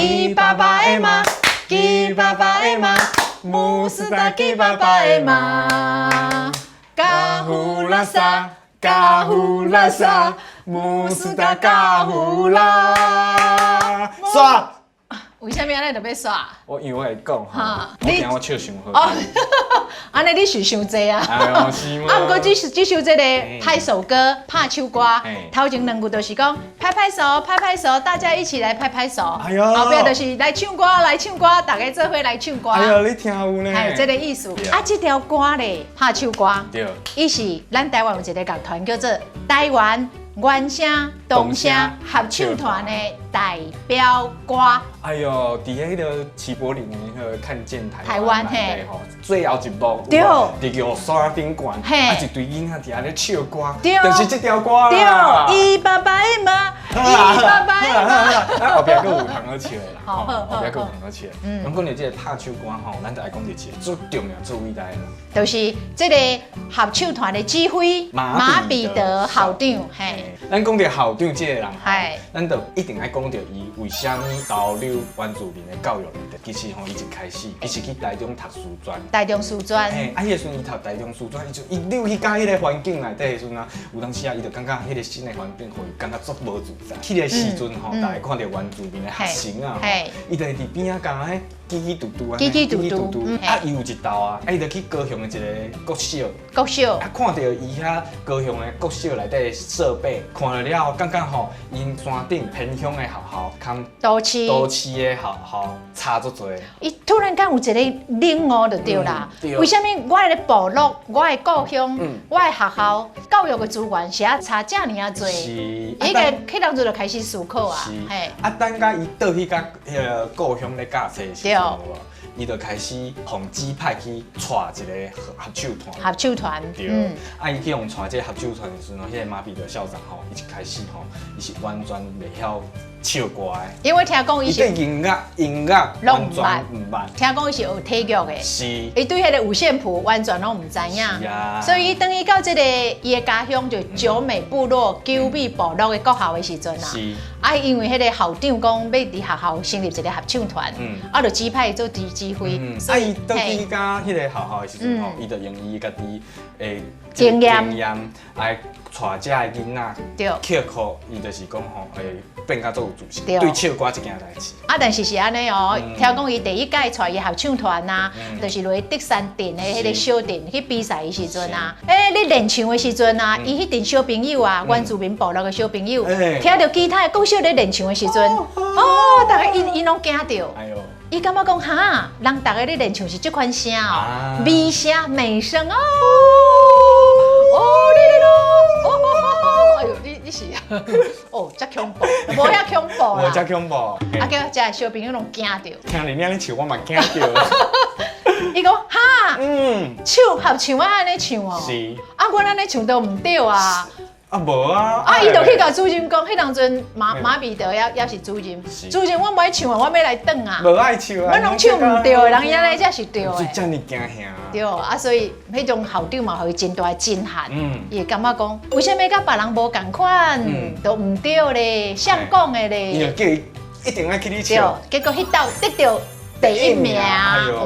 吉爸爸的马，吉爸爸的马，姆斯达吉爸爸的马。嘎呼拉萨，嘎呼拉萨，姆斯达嘎呼拉。刷。为什么安尼就要耍？因为我会讲哈，我惊我笑伤好。哦，安尼你是伤济啊？哎呦，是吗？不过这首这个拍手歌、拍手歌，头前2句都是讲拍拍手、拍拍手，大家一起来拍拍手。哎呦，后壁就是来唱歌、来唱歌，大家做伙来唱歌。哎呦，你听有呢？还有这个意思。啊，这条歌咧，拍手歌，对，伊是咱台湾有一个乐团叫做台湾原声动声合唱团的代表歌。哎呦，伫迄个齐柏林的那个看见台湾嘿，最后一幕，对，伫玉山顶悬，啊一堆囡仔伫遐咧唱歌，对，就是这条歌啦。对，伊爸爸的马，伊爸爸的马。啊后壁佫有通好笑的啦，好，后壁佫有通好笑。咱讲到这个拍手歌吼，咱就爱讲到一个最重要、最伟大的，就是这个合唱团的指挥马彼得校长，嘿。咱讲到校长这个人，嘿，咱就一定爱讲到伊为什么导入原住民的教育里底。其实吼，伊一开始伊是去台中读师专，台中师专，嘿，迄个时阵伊读台中师专，伊溜去甲迄个环境内底的时阵啊，有当时啊，伊就感觉迄个新的环境，互伊感觉足无自在。去个时阵吼，大家看到原住民的学生啊，伊就会伫边仔甲迄叽叽嘟嘟啊，叽叽嘟嘟，啊，伊有一道啊，伊就去高雄的一个国小，啊，看到伊遐高雄的国小内底的设备，看了感觉吼，因山顶偏乡的学校，跟都市的学校差足多。伊突然间有一个领悟就对啦。为什么我的部落、我的故乡、我的学校教育的资源是差这么多？是，迄当阵就开始思考啊。嘿，啊，等甲伊倒去甲故乡咧教册时阵，伊就开始互指派去带一个合唱团。合唱团，对，啊，伊去用带这个合唱团的时候，迄个马彼得校长吼，伊一开始吼，伊是完全袂晓唱歌的。因为听讲伊是音乐完全唔捌。听讲伊是学体育的，是。伊对迄个五线谱完全拢唔知影。是啊。所以等伊到这个伊的家乡就九美部落、九美部落的国校的时阵啊，啊，因为迄个校长讲要伫学校成立一个合唱团，啊，就指派伊做指挥。啊，伊倒去甲迄个学校的时阵吼，伊就用伊家己的经验来带这个囡仔刻苦，伊就是讲吼，变甲做有自信，对唱歌这件代志。啊，但是是安尼哦，听讲伊第一届带伊合唱团啊，就是落去德山镇的迄个小镇去比赛的时阵啊，你练唱的时阵啊，伊迄阵小朋友啊，原住民部落的小朋友，听到其他的国小咧练唱的时阵，哦，大家因拢惊到。伊感觉讲哈，人大家咧练唱是这款声哦，美声、美声哦，哎呦，你是哦，遮恐怖，无遐恐怖啦，无遮恐怖。啊，叫遮小朋友拢惊到。听你安尼唱，我嘛惊到。伊讲哈，唱合唱我安尼唱哦，是。啊，阮安尼唱都唔对啊。啊无啊！啊，伊就去甲主任讲，迄当阵马彼得也是主任，主任我唔爱唱啊，我要来转啊。无爱唱啊！阮拢唱唔对，人家来才是对的。遮尔惊吓。对啊，所以迄种校长嘛，互伊真大的震撼。伊会感觉讲，为什么甲别人无共款，都唔对咧，谁讲的咧？伊就叫伊一定要去你唱。结果迄道得到第一名，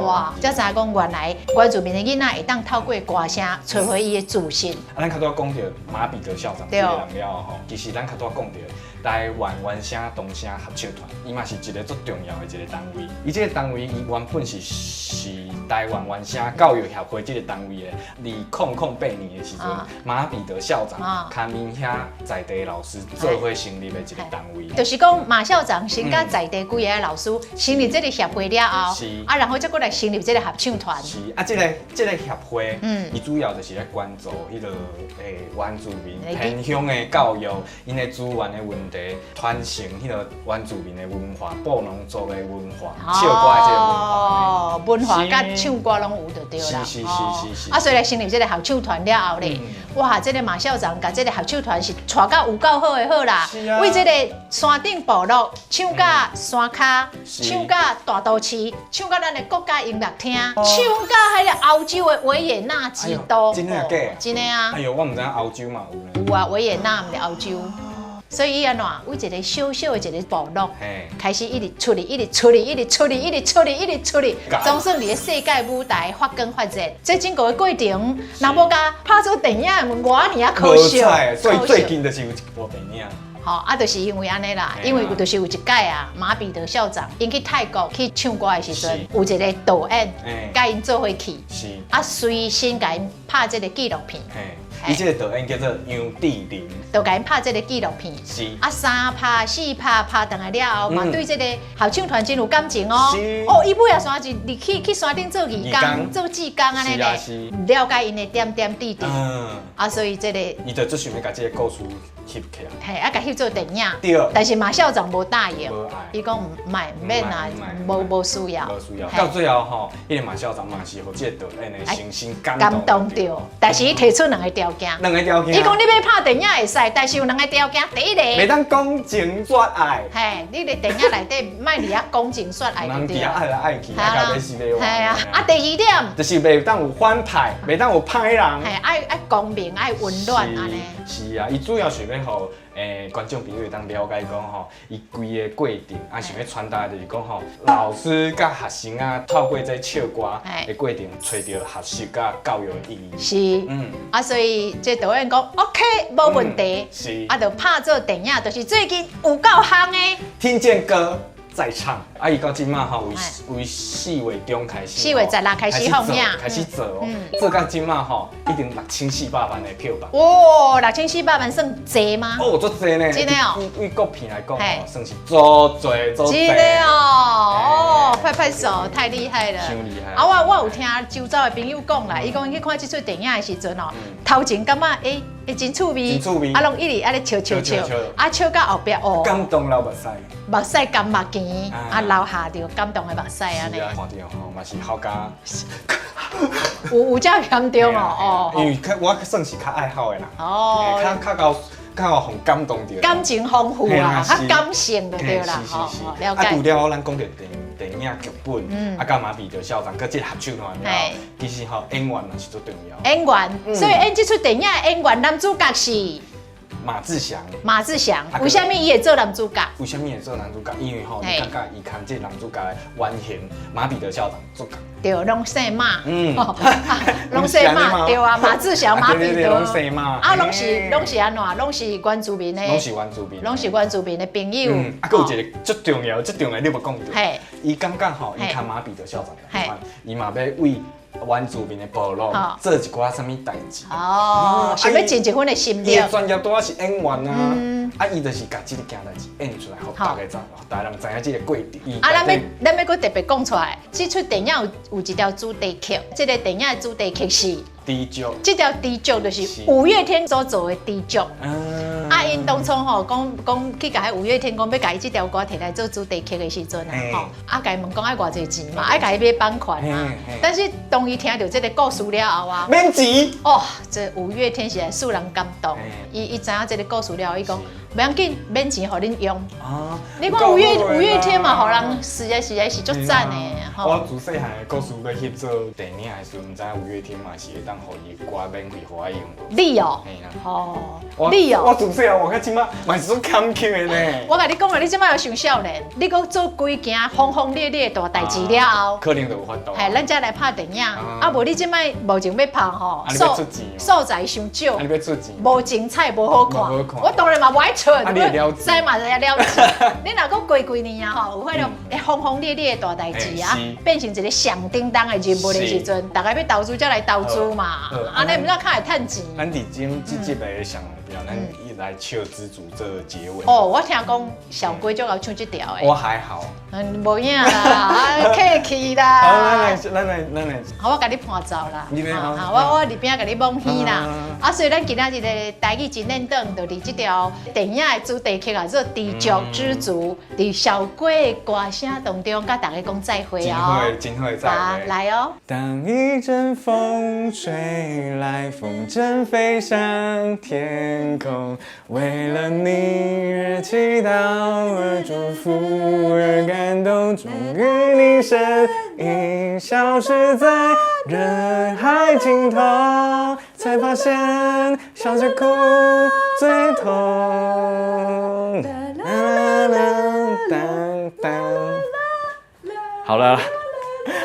哇！才知讲原来原住民的囡仔会当透过歌声找回伊的自信。咱较多讲到马彼得校长这个人了吼，其实咱较多讲到台湾原声动声合唱团，伊嘛是一个足重要的一个单位。伊这个单位伊原本是台湾原声教育协会这个单位的2008年的时阵，马彼得校长卡面遐在地老师做伙成立的一个单位。就是讲马校长先甲在地几个老师成立这个协会了后，啊，然后再过来成立这个合唱团。是啊，这个协会，伊主要就是咧关注迄个原住民偏乡的教育，因的资源的问题，传承迄个原住民的文化、布农族的文化、唱歌的这个文化。文化甲唱歌拢有就对啦。是。啊，所以来成立这个合唱团了后咧，哇，这个马校长甲这个合唱团是带到有够好的好啦。为这个山顶部落唱甲山骹，唱甲大都市，唱甲咱的国家音乐厅，唱甲迄个欧洲的维也纳之都。真的假？真的啊。哎呦，我唔知欧洲嘛有咧。有啊，维也纳毋是欧洲。所以安怎，为一个小小的一个部落，开始一直处理，一直处理，一直处理，一直处理，一直处理，总算伫个世界舞台发光发热。这整个过程，若无甲拍出电影，5年啊可惜。所以最近就是有一部电影。吼，就是因为安尼啦，因为就是有一届啊，马彼得校长因去泰国去唱歌的时阵，有一个导演，甲因做伙去，随身甲因拍这个纪录片。伊这个导演叫做杨帝林，就甲因拍这个纪录片。3拍4拍拍倒来了后，嘛对这个合唱团真有感情哦。哦，伊尾啊山是入去山顶做义工，做志工安尼咧，了解因的点点滴滴。所以这个伊就最想要甲这个故事翕起来。甲翕做电影。对。但是马校长无答应，伊讲唔免啊，无需要。无需要。到最后吼，迄个马校长嘛是互这个导演的诚心感动着，但是伊提出2个条件。2个条件。伊讲你要拍电影会使，但是有2个条件。第一个，袂当讲情说爱。你个电影内底莫伫遐讲情说爱就对。人伫遐爱来爱去，爱甲要死要活。第2点，就是袂当有反派，袂当有歹人。爱公平，爱温暖安尼。是啊，伊主要想要互观众朋友当了解讲吼，伊规个过程想要传达就是讲吼，老师甲学生啊，透过这唱歌的过程，找到学习甲教育的意义。是，所以这导演讲 OK， 无问题。是，就拍做电影，就是最近有够夯的。听见歌再唱，伊到今嘛吼，为4月中开始，4月16开始放映，开始做哦，做到今嘛吼，已经6400万的票房。哇，6400万算济吗？哦，足济呢。真的哦。为国片来讲吼，算是足济。真的哦，拍拍手，太厉害了。太厉害。我有听周遭的朋友讲啦，伊讲去看这出电影的时阵哦，头前感觉会真趣味，拢一直安尼笑，笑到后壁哦。感动流目屎。目屎干目镜，流下着感动的目屎安尼。看到吼，嘛是好加。有这严重哦。因为我算是较爱好的啦。哦。较互感动着。感情丰富啦，较感性就对啦。是。了解。除了咱讲着电影剧本，甲马彼得校长，佮这合唱团了，其实吼演员也是最重要。演员，所以演这出电影的演员男主角是。马志祥，为什么伊会做男主角？为什么会做男主角？因为吼，你感觉伊看这男主角的原型马彼得校长做角。对，拢姓马，拢姓马，对啊，马志祥、马彼得，拢姓马，拢是安怎？拢是原住民的，拢是原住民的朋友。佮有一个最重要你无讲到，伊感觉吼，伊看马彼得校长，伊嘛要为。原住民的部落做一寡什么代志？想要尽一份的心力。伊的专业拄仔是演员啊，伊就是甲这个件代志演出来，互大家知，大家人知影这个过程。咱要搁特别讲出来，这出电影有一条主题曲，这个电影的主题曲是。低剧，这条低剧就是五月天所做的低剧。因当初吼讲去甲迄五月天讲要甲伊这条歌摕来做主题曲的时阵甲伊问讲爱偌济钱嘛，爱甲伊买版权嘛。但是当伊听到这个故事了后免钱哦，这五月天是使人感动。伊知影这个故事了，伊讲不要紧，免钱互恁用。你看五月天嘛，互人实在是足赞的。我自细汉的故事要翕做电影的时候，唔知五月天嘛是会当互伊歌免费互我用。你哦，你哦，我自细汉我看即马嘛是做坎坷的呢。我甲你讲啊，你即马又上少年，你搁做几件轰轰烈烈大代志了后，可能就有法度。咱才来拍电影，无你即摆目前要拍吼，素材伤少，你要出钱，无精彩，无好看。我当然嘛不爱出，知嘛就要了解。你若讲过几年啊吼，有迄种轰轰烈烈大代志啊，变成一个响叮当的人物的时阵，大家要投资才来投资嘛，安尼唔知较会趁钱。咱伫今这个上标，咱一来笑知足做结尾。哦，我听讲小龟就要唱这条诶。我还好。无影啦，客气啦。好，咱来。好，我甲你伴奏啦。我伫边仔甲你摸耳啦。所以咱今仔日的台语真认真，就伫这条电影的主题曲啊，做知足知足，伫小龟的歌声当中，甲大家讲再会哦。真会再会。来哦。当一阵风吹来，风筝飞上天空，为了你而祈祷，而祝福，而感动，终于你身影消失在人海尽头，才发现笑着哭最痛。当当。好了，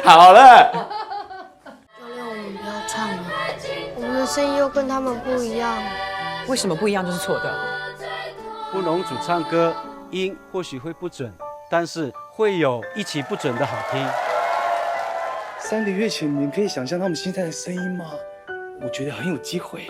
好了。教练，我们不要唱了，我们的声音又跟他们不一样。为什么不一样就是错的？布农族唱歌音或许会不准，但是会有一起不准的好听。3个月前，你们可以想象他们现在的声音吗？我觉得很有机会。